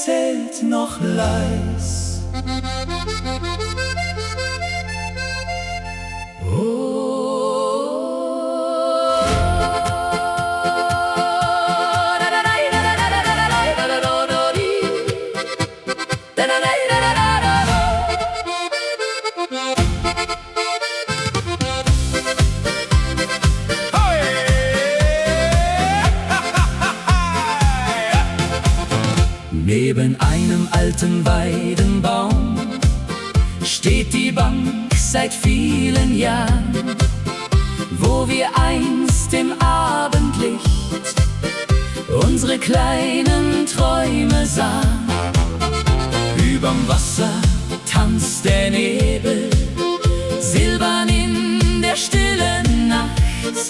erzählt noch leis. Neben einem alten Weidenbaum steht die Bank seit vielen Jahren, wo wir einst im Abendlicht unsere kleinen Träume sahen. Überm Wasser tanzt der Nebel, silbern in der stillen Nacht,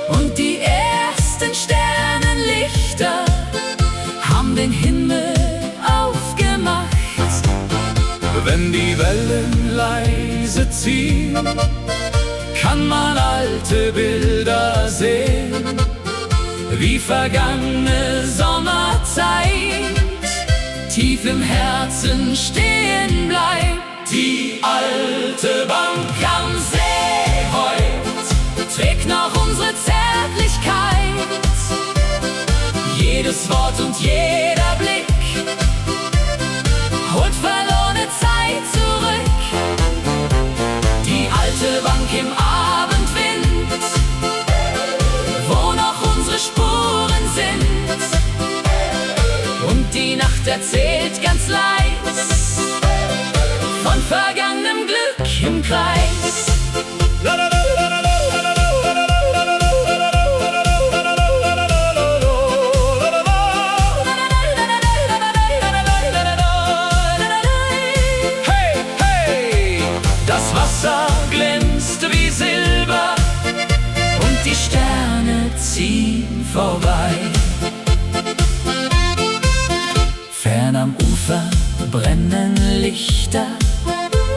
und die ersten Sternenlichter haben den Himmel aufgemacht. Wenn die Wellen leise ziehen, kann man alte Bilder sehen, wie vergangene Sommerzeit tief im Herzen stehen bleibt. Die alte Bank am See heut trägt noch unsere Zärtlichkeit. Jedes Wort und jeder Blick holt verlorene Zeit zurück. Die alte Bank im Abendwind, wo noch unsere Spuren sind, und die Nacht erzählt ganz leis von vergangenem Glück im Kreis. Das Wasser glänzt wie Silber und die Sterne ziehen vorbei. Fern am Ufer brennen Lichter,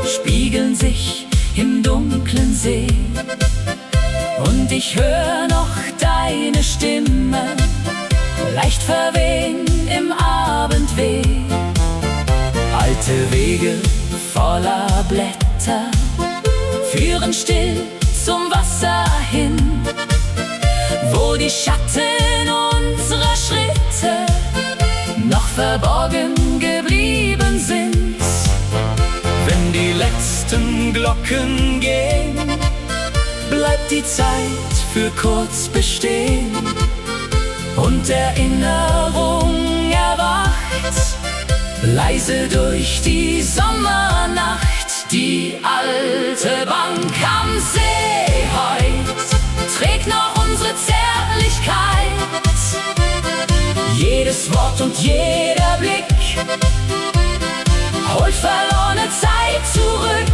spiegeln sich im dunklen See, und ich höre noch deine Stimme, leicht verwehen im Abendweh. Alte Wege voller Blätter führen still zum Wasser hin, wo die Schatten unserer Schritte noch verborgen geblieben sind. Wenn die letzten Glocken gehen, bleibt die Zeit für kurz bestehen, und Erinnerung erwacht leise durch die Sommernacht. Die alte Bank am See heut trägt noch unsere Zärtlichkeit. Jedes Wort und jeder Blick holt verlorene Zeit zurück.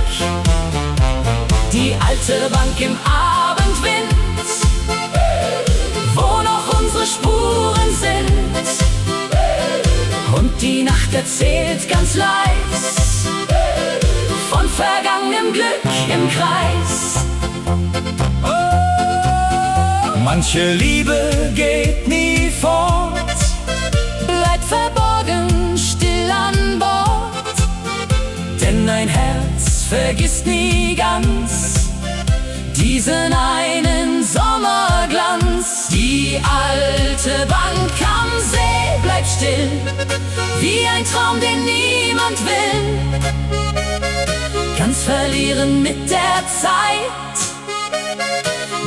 Die alte Bank im Abendwind, wo noch unsere Spuren sind, und die Nacht erzählt ganz leis von vergangenem Glück im Kreis. Manche Liebe geht nie fort, bleibt verborgen still an Bord, denn ein Herz vergisst nie ganz diesen einen Sommerglanz. Die alte Bank am See bleibt still, wie ein Traum, den niemand will, ganz verlieren mit der Zeit,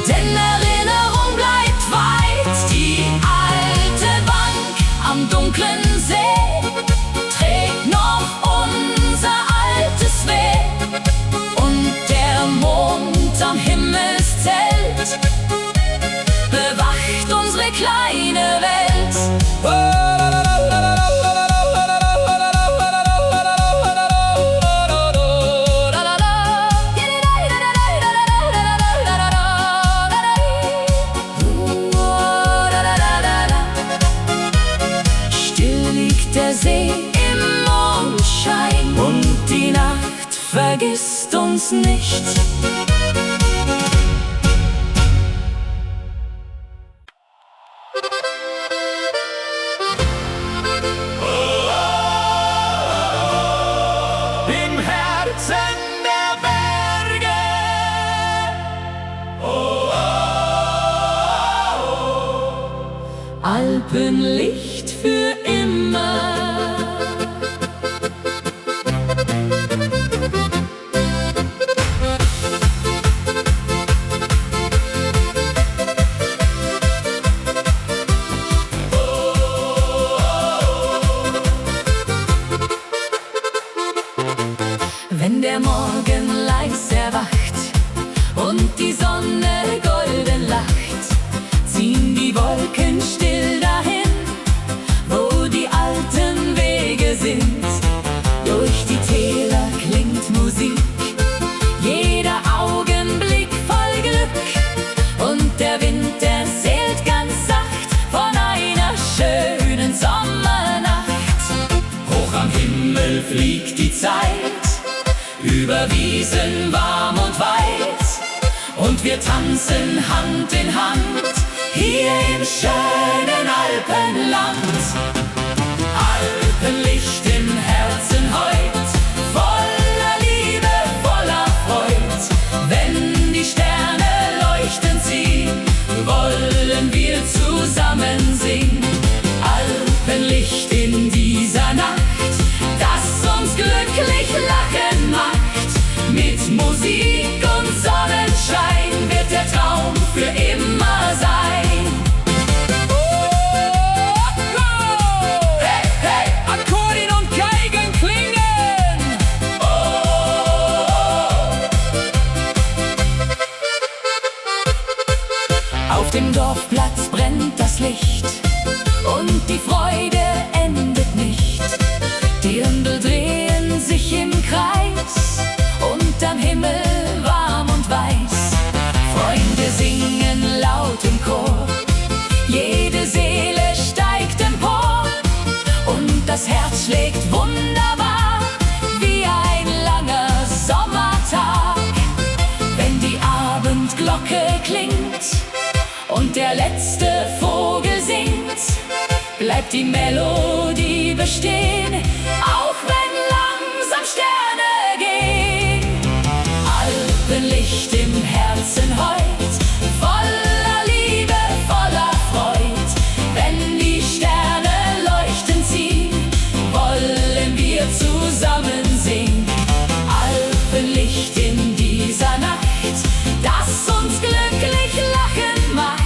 denn Erinnerung bleibt weit. Die alte Bank am dunklen See trägt noch unser altes Weh, und der Mond am Himmelszelt bewacht unsere kleine Welt. Der See im Mondschein, und die Nacht vergisst uns nicht. Oh, oh. Alpenlicht für immer. Wenn der Morgen leis erwacht und die Sonne golden lacht, ziehen die Wolken still dahin, wo die alten Wege sind. Durch die Täler klingt Musik, jeder Augenblick voll Glück, und der Wind erzählt ganz sacht von einer schönen Sommernacht. Hoch am Himmel fliegt die Zeit, über Wiesen warm und weit, und wir tanzen Hand in Hand hier im schönen Alpenland. Alpenlicht im Herzen heut, voller Liebe, voller Freud. Wenn die Sterne leuchten ziehen, wollen wir zusammen singen. Alpenlicht in dieser Nacht, das uns glücklich lachen macht. Mit Musik und Sonnenschein wird der Traum für immer sein. Hey, hey, Akkordeon und Geigen klingen. Auf dem Dorfplatz brennt das Licht und die Freude endet nicht. Die Ründel drehen sich im Kreis, unterm Himmel warm und weiß. Freunde singen laut im Chor, jede Seele steigt empor, und das Herz schlägt wunderbar wie ein langer Sommertag. Wenn die Abendglocke klingt und der letzte Vogel singt, bleibt die Melodie bestehen, auch wenn langsam Sterne gehen. Alpenlicht im Herzen heut, voller Liebe, voller Freud. Wenn die Sterne leuchten ziehen, wollen wir zusammen singen. Alpenlicht in dieser Nacht, das uns glücklich lachen macht.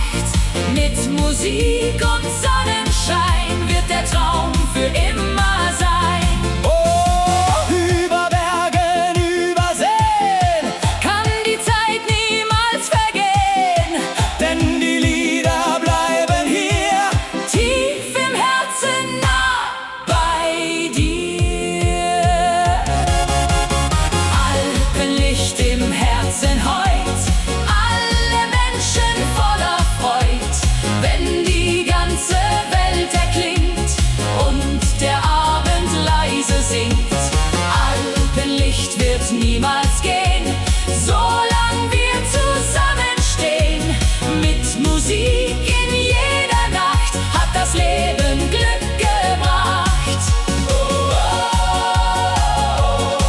Mit Musik und Sonnenschein wird der Traum für immer sein. Über Bergen, über Seen kann die Zeit niemals vergehen, denn die Lieder bleiben hier tief im Herzen nah bei dir. Alpenlicht im Herzen heut, alle Menschen voller Freud. Wenn die ganze Welt erklingt und der Abend leise singt, Alpenlicht wird niemals gehen, solang wir zusammenstehen. Mit Musik in jeder Nacht hat das Leben Glück gebracht.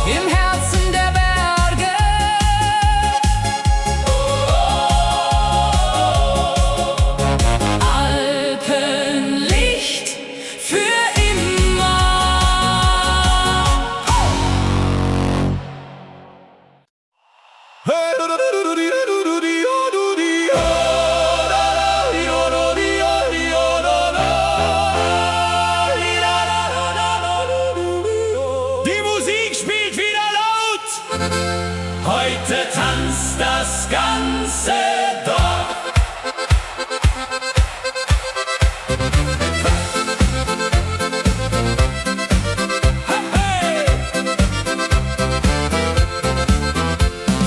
Im Herzen der Berge, Alpenlicht für immer. Die Musik spielt wieder laut. Heute tanzt das ganze Dorf. Hey!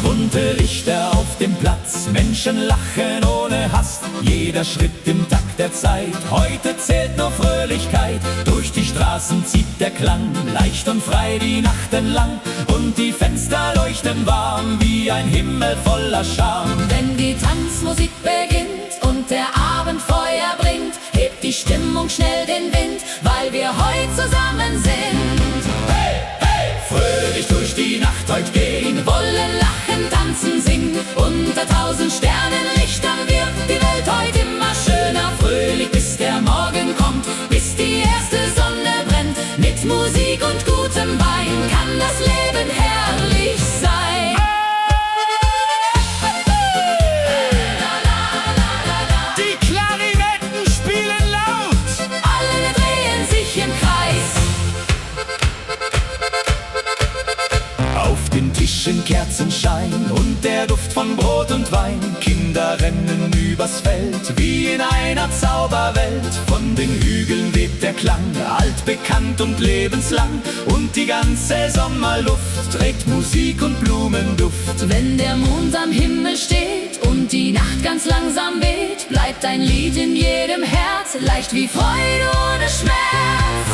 Bunte Lichter auf dem Platz, Menschen lachen ohne Hast. Jeder Schritt im Takt der Zeit, heute zählt nur Fröhlichkeit. Durch die Straßen zieht der Klang, leicht und frei die Nachten lang. Und die Fenster leuchten warm wie ein Himmel voller Charme. Wenn die Tanzmusik beginnt und der Abend Feuer bringt, hebt die Stimmung schnell den Wind, weil wir heute zusammen sind. Hey, hey! Fröhlich durch die Nacht heute gehen, wollen lachen, tanzen, singen. Unter 1000 Sternenlichtern wird die Welt heute immer schöner. Fröhlich bis der Morgen kommt. Mit Musik und gutem Wein kann das Leben herrlich sein. Die Klarinetten spielen laut, Alle drehen sich im Kreis. auf den Tischen Kerzenschein und der Duft von Brot und Wein. Kinder rennen übers Feld wie in einer Zauberwelt. Von den Hügeln weht der Klang, altbekannt und lebenslang. Und die ganze Sommerluft trägt Musik und Blumenduft. Wenn der Mond am Himmel steht und die Nacht ganz langsam weht, bleibt ein Lied in jedem Herz, leicht wie Freude ohne Schmerz.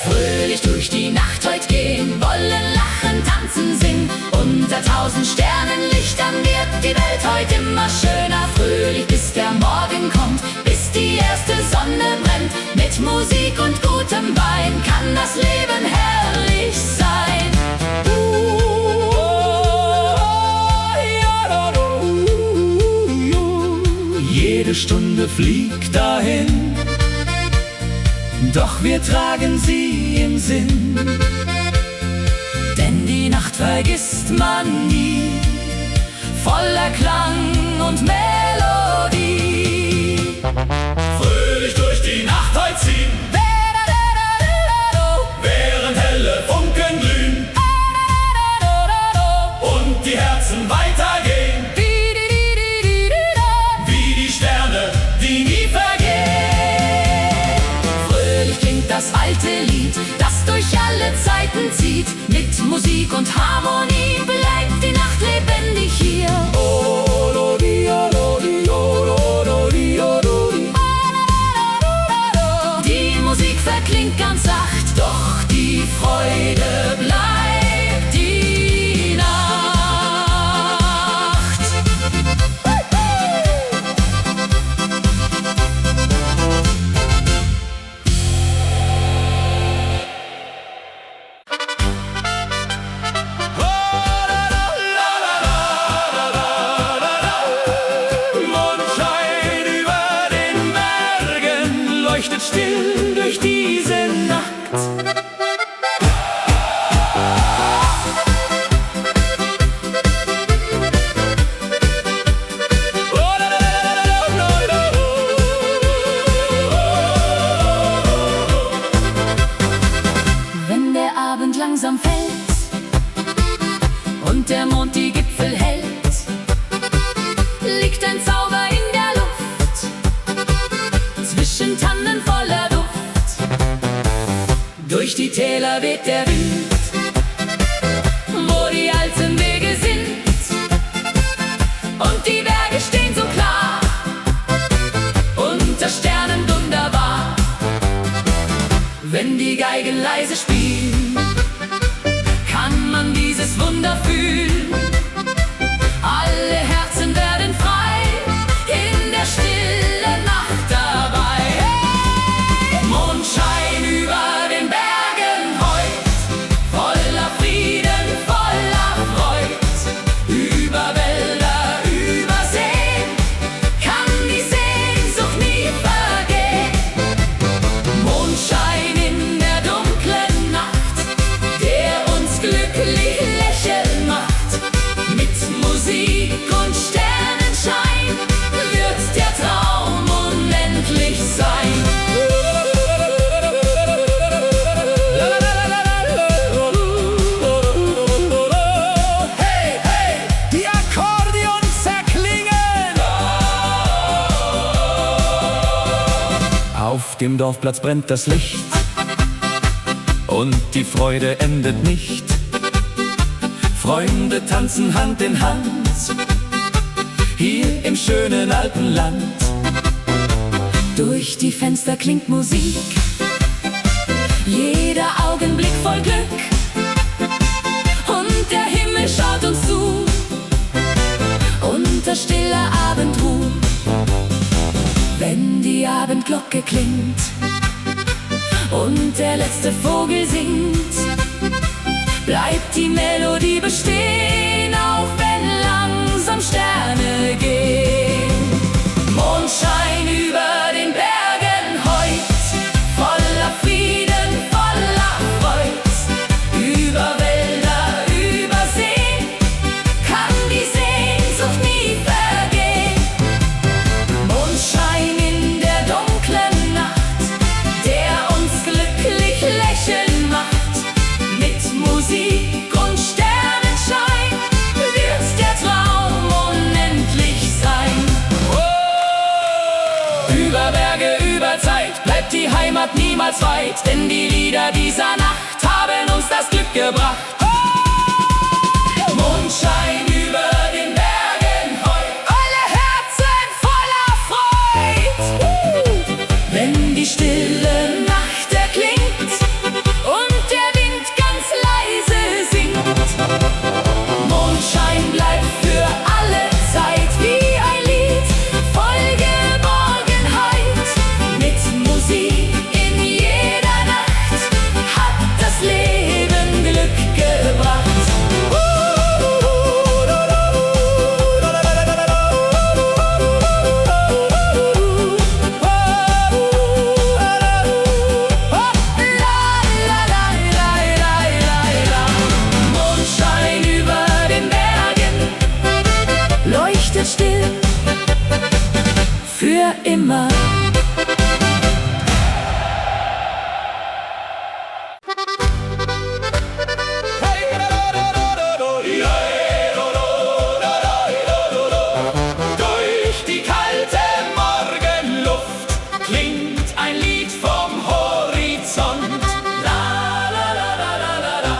Fröhlich durch die Nacht heut gehen, wollen lachen, tanzen, singen. Unter 1000 Sternenlichtern wird die Welt heut immer schöner. Fröhlich bis der Morgen kommt, bis die erste Sonne brennt. Mit Musik und gutem Wein kann das Leben herrlich sein. Jede Stunde fliegt dahin, doch wir tragen sie im Sinn. Denn die Nacht vergisst man nie, voller Klang und Melodie. Fröhlich durch die Nacht heut ziehen, während helle Funken glühen und die Herzen weitergehen, wie die Sterne, die nie vergehen. Fröhlich klingt das alte Lied, das durch alle Zeiten zieht. Mit Musik und Harmonie bleibt die Nacht lebendig hier. Die Musik verklingt ganz sacht, doch die Freude bleibt die Nacht. Mondschein über den Bergen leuchtet still durch diese Nacht. Wenn der Abend langsam fällt und der Mond die Gipfel hält, liegt ein Zauber in der Luft, zwischen Tannen voller Duft. Durch die Täler weht der Wind, wo die alten Wege sind, und die Berge stehen so klar, unter Sternen wunderbar. Wenn die Geigen leise spielen, kann man dieses Wunder fühlen. Alle Herzen werden frei, in der stillen Nacht dabei. Hey! Mondschein über den Bergen heut, voller Frieden, voller Freud. Über Wälder, über Seen, kann die Sehnsucht nie vergehen. Mondschein in der dunklen Nacht, der uns glücklich lächeln macht. Mit Musik und Sternenschein wird der Traum unendlich sein. Hey, hey, die Akkordeons erklingen. Auf dem Dorfplatz brennt das Licht und die Freude endet nicht. Freunde tanzen Hand in Hand, hier im schönen Alpenland. Durch die Fenster klingt Musik, jeder Augenblick voll Glück, und der Himmel schaut uns zu, unter stiller Abendruh. Wenn die Abendglocke klingt und der letzte Vogel singt, bleibt die Melodie bestehen, auch wenn langsam Sterne gehen. Mondschein über den Bergen heut, voller Frieden, voller zweit, denn die Lieder dieser Nacht haben uns das Glück gebracht. Mondschein über den Bergen heut, alle Herzen voller Freud. Wenn die stille Nacht erklingt und der Wind ganz leise singt, Mondschein bleibt für alle Zeit wie ein Lied voll Geborgenheit. Mit Musik in jeder Nacht hat das Leben Glück gebracht. Mondschein über den Bergen leuchtet still für immer. Durch die kalte Morgenluft klingt ein Lied vom Horizont. La la la la la la la.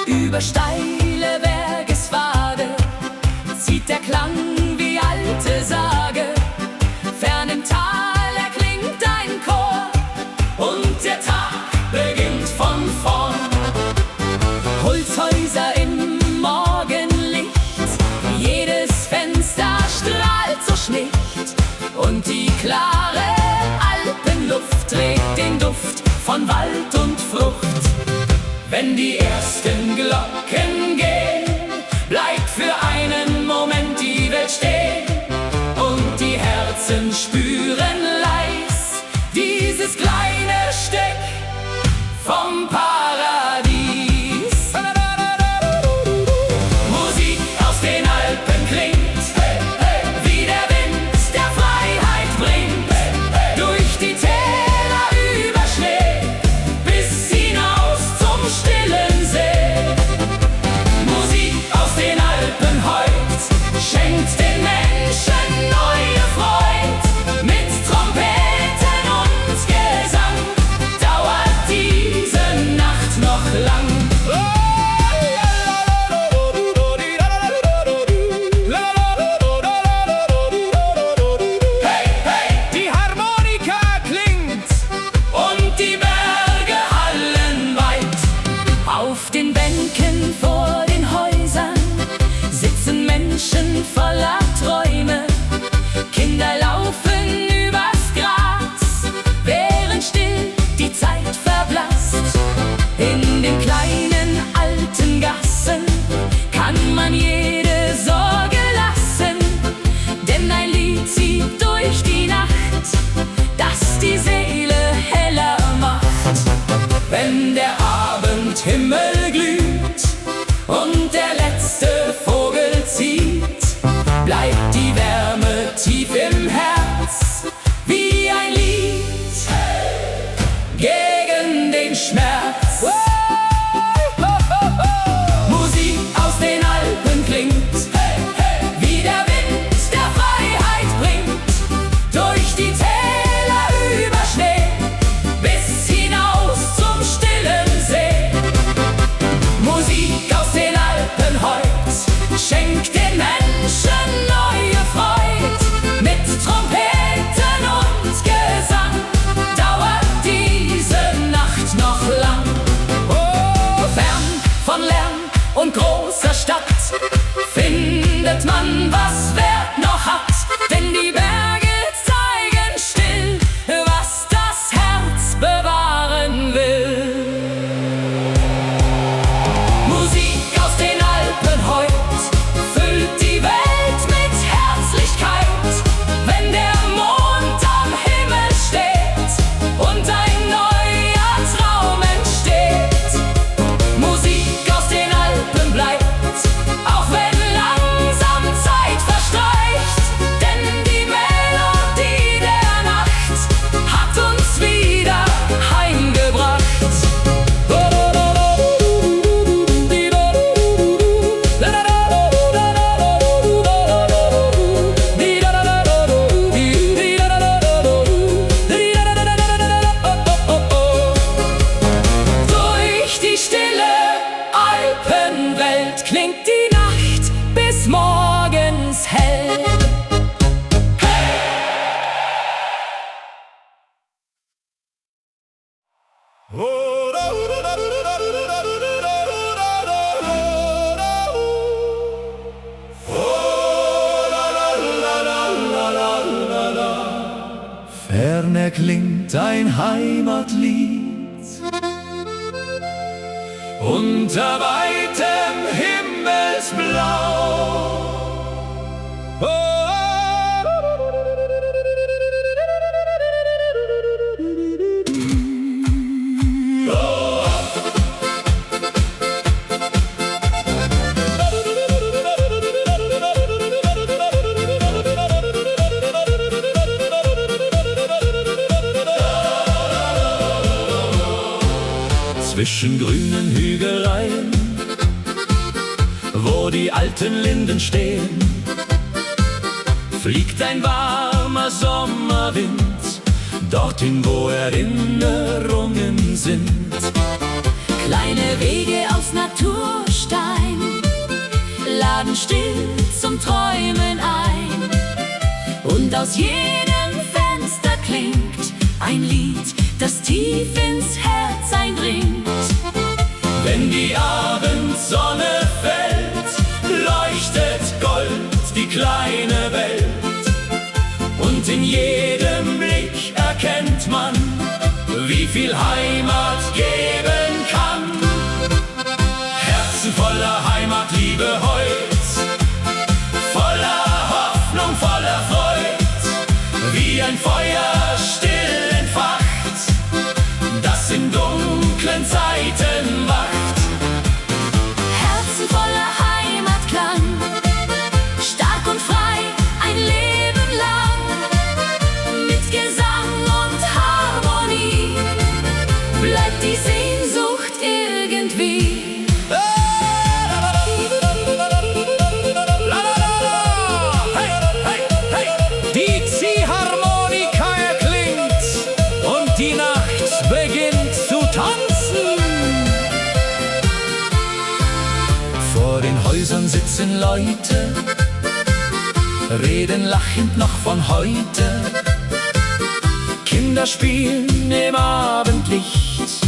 Über steile Bergespfade zieht der Klang wie alte Sage. Fern im Tal erklingt ein Chor und der Tag beginnt von vorn. Holzhäuser im Morgenlicht, jedes Fenster strahlt so schlicht und die klare Alpenluft trägt den Duft von Wald und Frucht. Wenn die ersten Glocken gehen, bleibt für einen Moment die Welt stehen und die Herzen spüren leis dieses kleine Stück vom Paradies. Musik aus den Alpen klingt, wie der Wind der Freiheit bringt, durch die Täler über Schnee bis hinaus zum stillen See. Musik aus den Alpen heut schenkt den Menschen neue Freud. Mit Trompeten und Gesang dauert diese Nacht noch lang. Hey, hey, die Harmonika klingt und die Berge hallen weit. Auf den Bänken vor den Häusern sitzen Menschen voller Träume. Kinder laufen übers Gras, während still die Zeit verblasst. In den kleinen alten Gassen kann man jede Sorge lassen, denn ein Lied zieht durch die Nacht, das die Seele heller macht. Wenn der Abendhimmel glüht und der letzte Vogel zieht, bleibt die Wärme tief im Herz wie ein Lied gegen den Schmerz. Musik aus den Alpen klingt, wie der Wind der Freiheit bringt, durch die Täler über Schnee bis hinaus zum stillen See. die stille Alpenwelt klingt die Nacht bis morgens hell. Fern erklingt ein Heimatlied unter weitem Himmelsblau. Zwischen grünen Hügeleien, wo die alten Linden stehen, fliegt ein warmer Sommerwind dorthin, wo Erinnerungen sind. Kleine Wege aus Naturstein laden still zum Träumen ein. Und aus jedem Fenster klingt ein Lied, das tief ins Herz eindringt. Wenn die Abendsonne fällt, leuchtet Gold die kleine Welt. Und in jedem Blick erkennt man, wie viel Heimat geben kann. Herzen voller Heimatliebe heut, voller Hoffnung, voller Freud, wie ein Feuer still entfacht, das in dunklen Zeiten wacht. Herzen voller Heimatklang, stark und frei ein Leben lang. Mit Gesang und Harmonie bleibt die Sehnsucht irgendwie. Die Ziehharmonika erklingt und die Nacht beginnt zu tanzen. Vor den Häusern sitzen Leute, reden lachend noch von heute. Kinder spielen im Abendlicht,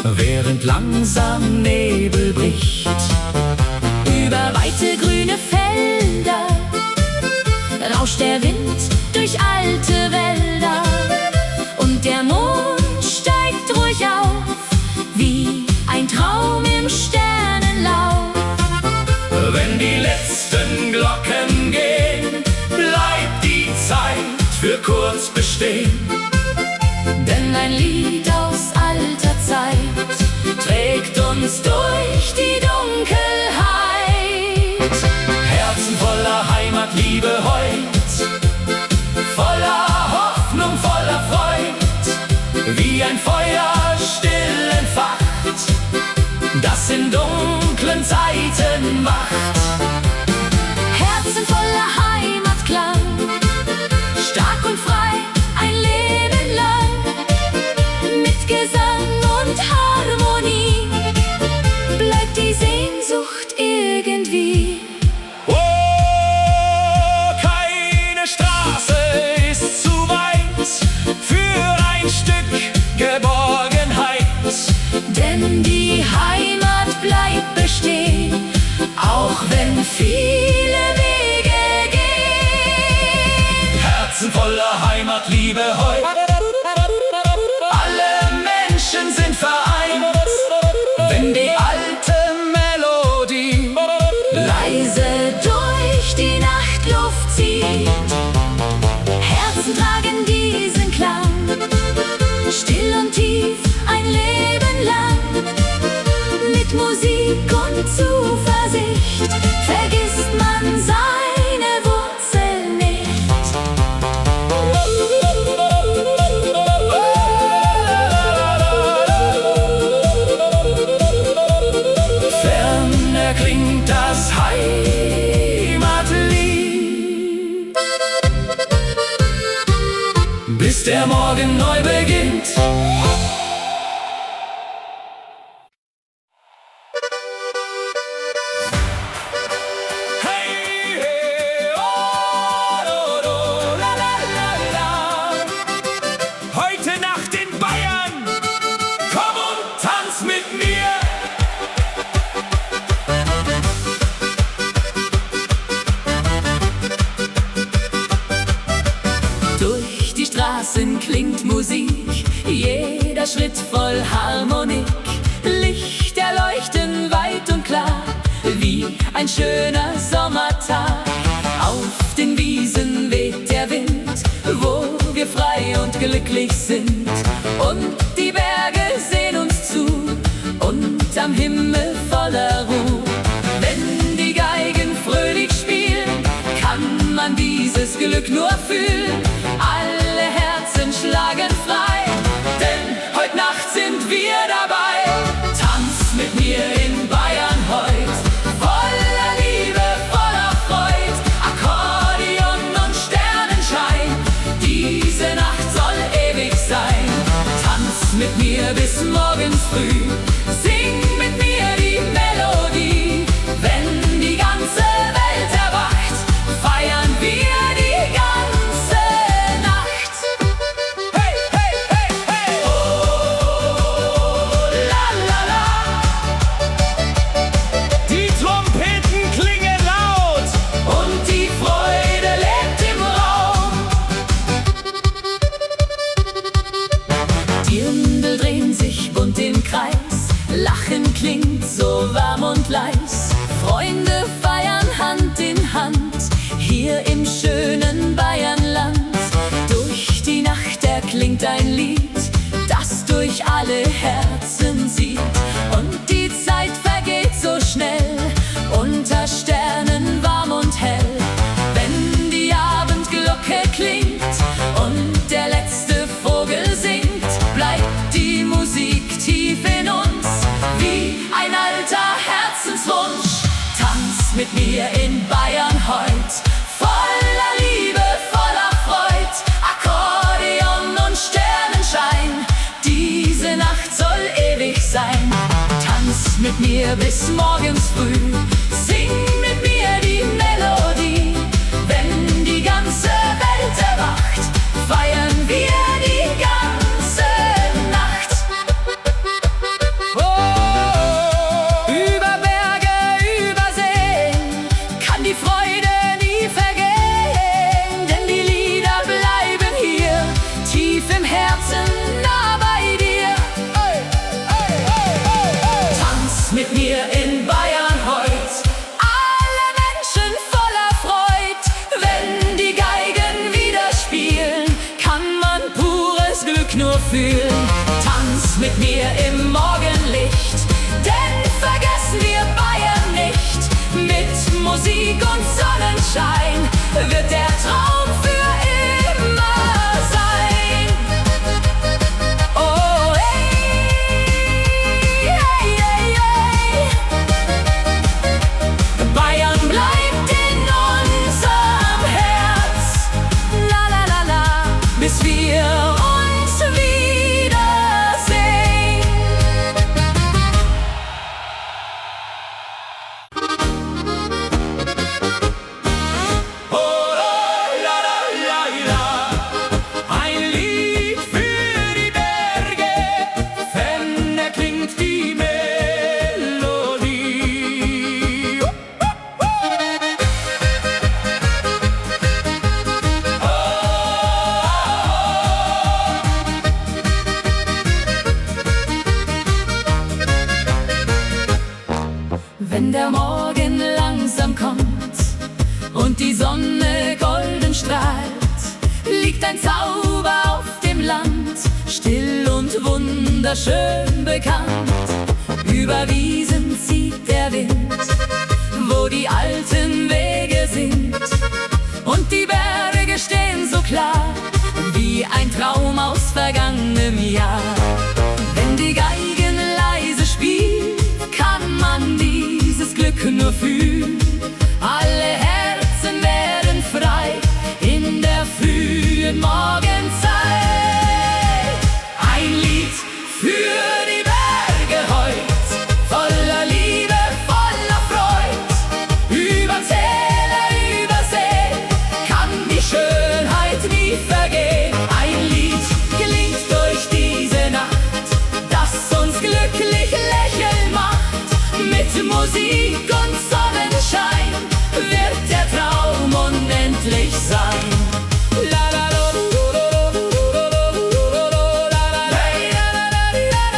während langsam Nebel bricht. Über weite grüne Felder rauscht der Wind durch alte Wälder. Und der Mond steigt ruhig auf, wie ein Traum im Sternenlauf. Wenn die letzten Glocken gehen, bleibt die Zeit für kurz bestehen. Denn ein Lied aus alter Zeit trägt uns durch die Dunkelheit. Herzen voller Heimatliebe heut, voller Hoffnung, voller Freud, wie ein Feuer still entfacht, das in dunklen Zeiten wacht. Herzen voller Heimatklang, stark und frei ein Leben lang. Mit Gesang und Harmonie bleibt die Sehnsucht irgendwie. Oh, keine Straße ist zu weit für ein Stück Geborgenheit. Denn die Heimat bleibt bestehen, auch wenn viele Wege gehen. Herzen voller Heimatliebe heut, alle Menschen sind vereint, wenn die alte Melodie leise durch die Nachtluft zieht. Herzen tragen diesen Klang, still und tief ein Leben lang. Mit Musik und Zuversicht vergisst man seine Wurzeln nicht. fern erklingt das Heimatlied, bis der Morgen neu beginnt. voll Harmonik. Lichter leuchten weit und klar, wie ein schöner Sommertag. Auf den Wiesen weht der Wind, wo wir frei und glücklich sind. Und die Berge sehen uns zu, und am Himmel voller Ruhe. Wenn die Geigen fröhlich spielen, kann man dieses Glück nur fühlen. Alle Herzen schlagen frei, denn heute Nacht sind wir dabei. Tanz mit mir in Bayern heut, voller Liebe, voller Freud. Akkordeon und Sternenschein, diese Nacht soll ewig sein. Tanz mit mir bis morgens früh, sing mit mir die Melodie. Wenn die ganze Welt erwacht, feiern wir die ganze Nacht. Hey, hey, hey, hey! Oh, la, la, la. Die Trompeten klingen laut Und die Freude lebt im Raum. Dirndl drehen sich bunt im Kreis, Lachen klingt so warm und leis. Freunde feiern Hand in Hand, hier im schönen Bayernland. Durch die Nacht erklingt ein Lied, das durch alle Herzen zieht. Und die Zeit vergeht so schnell, unter Sternen warm und hell. Wenn die Abendglocke klingt und der letzte Vogel singt, bleibt die Musik tief in uns, wie ein alter Herzenswunsch. Tanz mit mir in Bayern heut, voller Liebe, voller Freud. Akkordeon und Sternenschein, diese Nacht soll ewig sein. Tanz mit mir bis morgens früh, sing mit mir die Melodie. Wenn die ganze Welt erwacht, feiern wir die ganze Nacht. Oh, über Berge, über Seen kann die Freude nie vergehen, denn die Lieder bleiben hier, tief im Herzen, nah bei dir. Tanz mit mir in Bayern heut, alle Menschen voller Freud. Wenn die Geigen wieder spielen, kann man pures Glück nur fühlen. Tanz mit mir im Morgenlicht, denn vergessen wir Bayern nicht. Mit Musik und Sonnenschein wird der Traum für immer sein. Oh, hey, hey, hey, hey. Bayern bleibt in unserem Herz, la la la la, bis wir uns wiedersehen. Oh, la, la, la, la. Ein Lied für die Berge, wenn erklingt die Melodie. Wenn der Morgen langsam kommt und die Sonne golden strahlt, liegt ein Zauber auf dem Land, still und wunderschön bekannt. Über Wiesen zieht der Wind, wo die alten Wege sind, und die Berge stehen so klar, wie ein Traum aus vergangenem Jahr. Wenn die Geigen leise spielen, kann man dieses Glück nur fühlen. Alle Herzen werden frei in der frühen Morgenzeit. Ein Lied für die Berge heut, voller Liebe, voller Freud. Über Täler, über See kann die Schönheit nie vergehen. Ein Lied klingt durch diese Nacht, das uns glücklich lächeln macht. Mit Musik und Sonnenschein wird der Traum unendlich sein. La la la la la la la la la la la la la la la.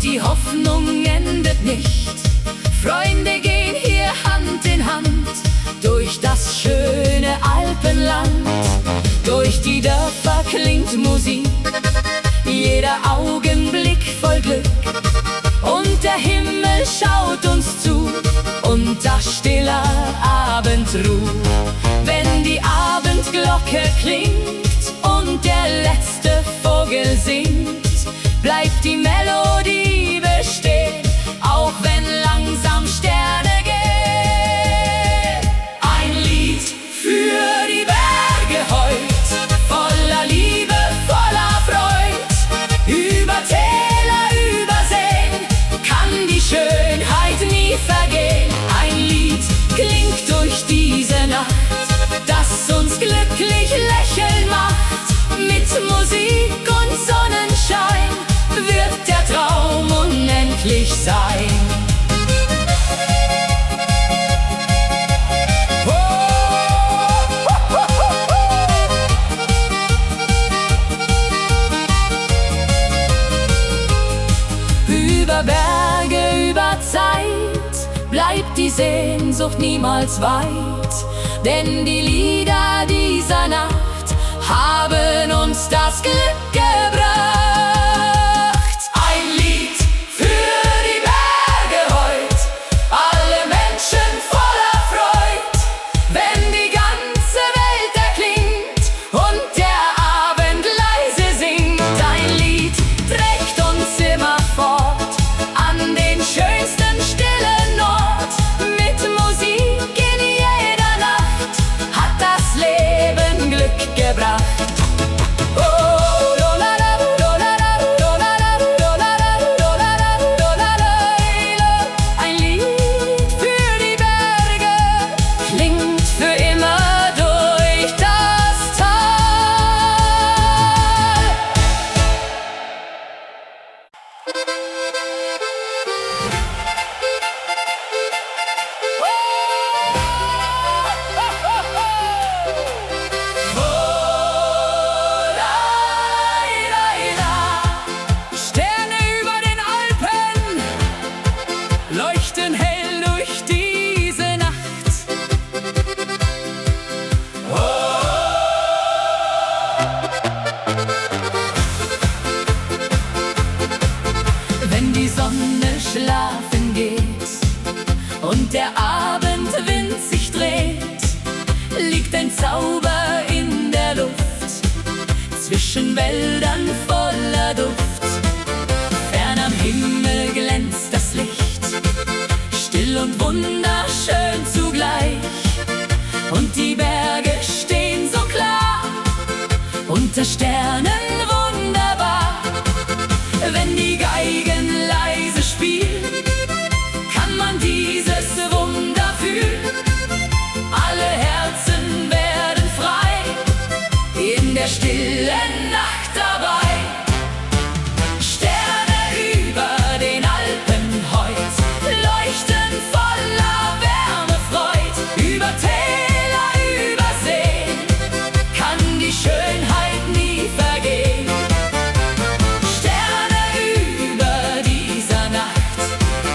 die Hoffnung endet nicht. Freunde gehen hier Hand in Hand durch das schöne Alpenland. Durch die Dörfer klingt Musik, jeder Augenblick voll Glück. Und der Himmel schaut uns zu, unter stiller Abendruh. Wenn die Abendglocke klingt und der letzte Vogel singt, bleibt die Melodie bestehen, auch wenn langsam Sterne gehen. Ein Lied für die Berge heut, voller Liebe, voller Freud. Über Täler, über Seen kann die Schönheit nie vergehen. Ein Lied klingt durch diese Nacht, das uns glücklich lächeln macht. Mit Musik und Sonnenschein wird der Traum unendlich sein. Über Berge, über Zeit bleibt die Sehnsucht niemals weit, denn die Lieder dieser Nacht haben uns das Glück gebracht. Ein Lied für die Berge heut, alle Menschen voller Freud. Wenn die ganze Welt erklingt und der Abend leise singt, ein Lied trägt uns immer fort an den schönsten stillen Ort. Mit Musik in jeder Nacht hat das Leben Glück gebracht. Ein Lied für die Berge klingt für immer durch das Tal. Sterne über den Alpen leuchten hell durch diese Nacht. Wenn die Sonne schlafen geht und der Abendwind sich dreht, liegt ein Zauber in der Luft, zwischen Wäldern voller Duft. Fern am Himmel glänzt das Licht, still und wunderschön zugleich. Und die Berge stehen so klar, unter Sternen wunderbar. Wenn die Geigen leise spielen, kann man dieses Wunder fühlen. Alle Herzen werden frei, in der stillen Nacht dabei. Sterne über den Alpen heut leuchten voller Wärme, Freud. Über Täler, über Seen kann die Schönheit nie vergehen. Sterne über dieser Nacht,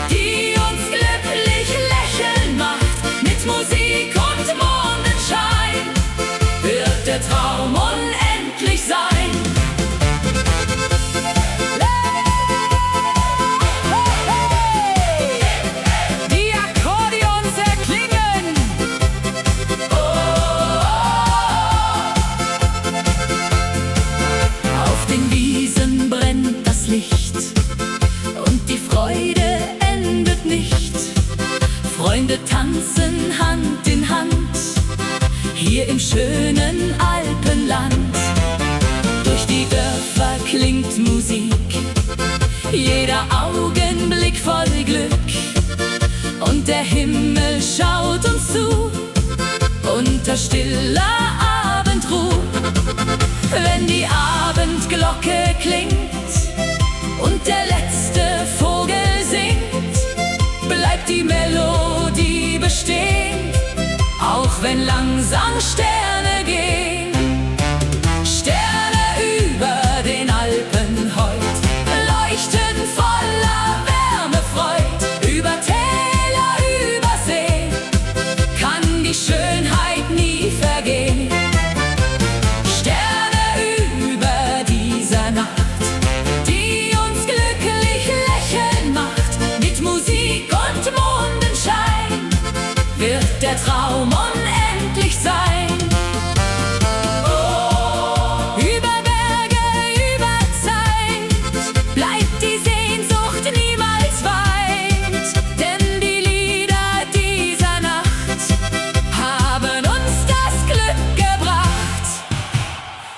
die uns glücklich lächeln macht. Mit Musik und Mondenschein wird der Traum unendlich sein. Die Akkordeons erklingen. Auf den Wiesen brennt das Licht und die Freude endet nicht. Freunde tanzen Hand in Hand hier im schönen Alpenland. Durch die Dörfer klingt Musik, jeder Augenblick voll Glück. Und der Himmel schaut uns zu, unter stiller Abendruh. Wenn die Abendglocke klingt und der letzte Vogel singt, bleibt die Melodie bestehen, auch wenn langsam Sterne gehen. Sterne über den Alpen heut leuchten voller unendlich sein. Über Berge, über Zeit bleibt die Sehnsucht niemals weit, denn die Lieder dieser Nacht haben uns das Glück gebracht.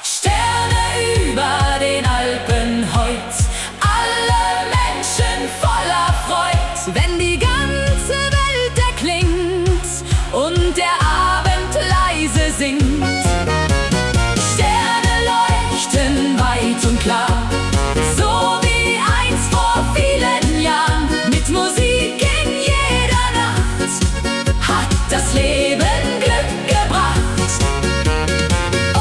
Sterne über den Alpen heut, alle Menschen voller Freud, wenn die ganze Welt erklingt und der Abend leise singt. Sterne leuchten weit und klar, so wie einst vor vielen Jahren. Mit Musik in jeder Nacht hat das Leben Glück gebracht. Oh,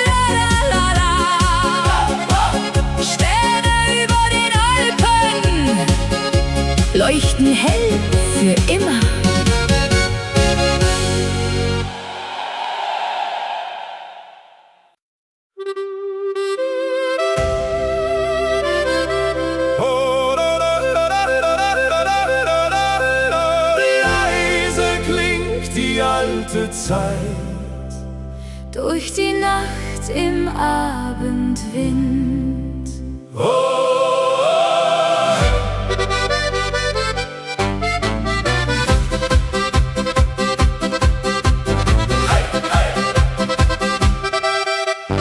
la la la la. Sterne über den Alpen leuchten hell für immer. Leise klingt die alte Zeit. Durch die Nacht im Abendwind.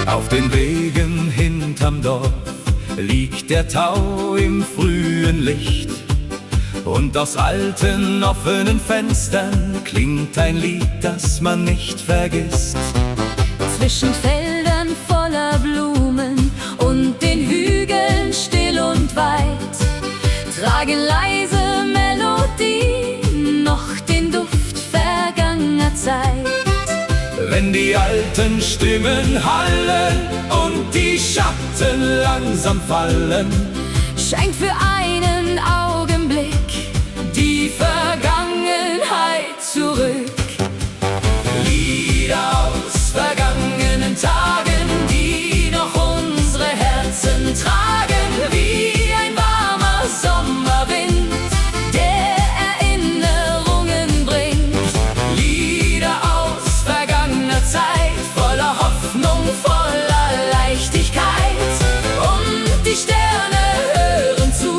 Auf den Wegen hinterm Dorf liegt der Tau im frühen Licht, und aus alten offenen Fenstern klingt ein Lied, das man nicht vergisst. Zwischen Feldern voller Blumen und den Hügeln still und weit tragen leise Melodien noch den Duft vergangener Zeit. Wenn die alten Stimmen hallen und die Schatten langsam fallen, scheint für einen Augenblick die Vergangenheit zurück. Lieder aus vergangenen Tagen, die noch unsere Herzen tragen, wie ein warmer Sommerwind, Der Erinnerungen bringt. Lieder aus vergangener Zeit, voller Hoffnung, voller Leichtigkeit. Und die Sterne hören zu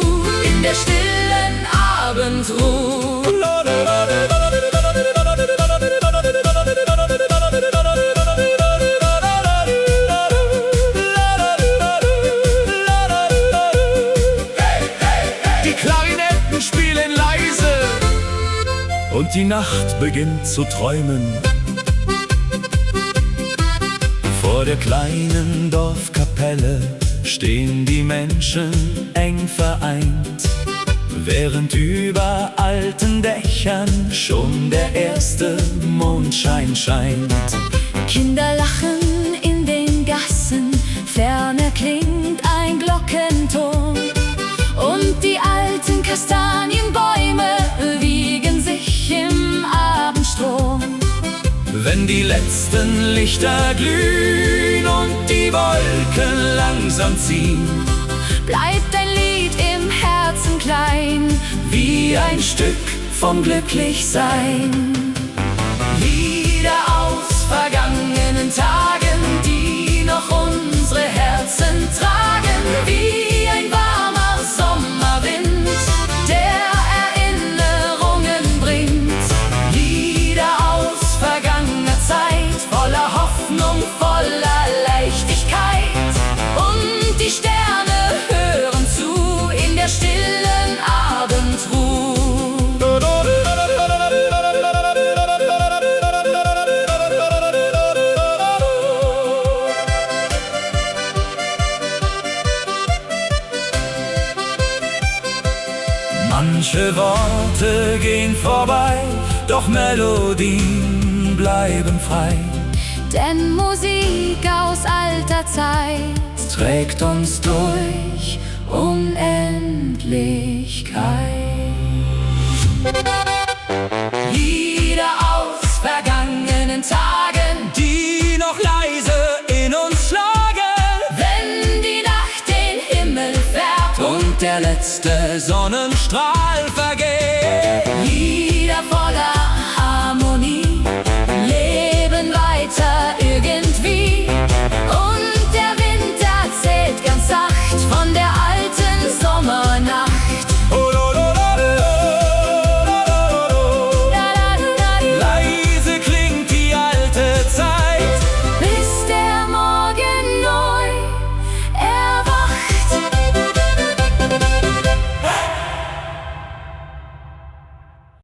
in der stillen Abendruhe. Die Klarinetten spielen leise und die Nacht beginnt zu träumen. Vor der kleinen Dorfkapelle stehen die Menschen eng vereint, während über alten Dächern schon der erste Mondschein scheint. Kinder lachen in den Gassen, ferne klingt ein Glockenton, und die alten Kastanienbäume wiegen sich im Abendstrom. Wenn die letzten Lichter glühen und die Wolken langsam ziehen, Bleibt ein Lied im Herzen klein, wie ein Stück vom Glücklichsein. Lieder aus vergangenen Tagen, die noch unsere Herzen tragen, wie ein warmer Sommerwind, der Erinnerungen bringt. Lieder aus vergangener Zeit, voller Hoffnung, voller Leichtigkeit. Und die Sterne hören zu in der stillen Abendruhe. Manche Worte gehen vorbei, doch Melodien bleiben frei. denn Musik aus alter Zeit Trägt uns durch Unendlichkeit. Lieder aus vergangenen Tagen, die noch leise in uns schlagen, Wenn die Nacht den Himmel färbt und der letzte Sonne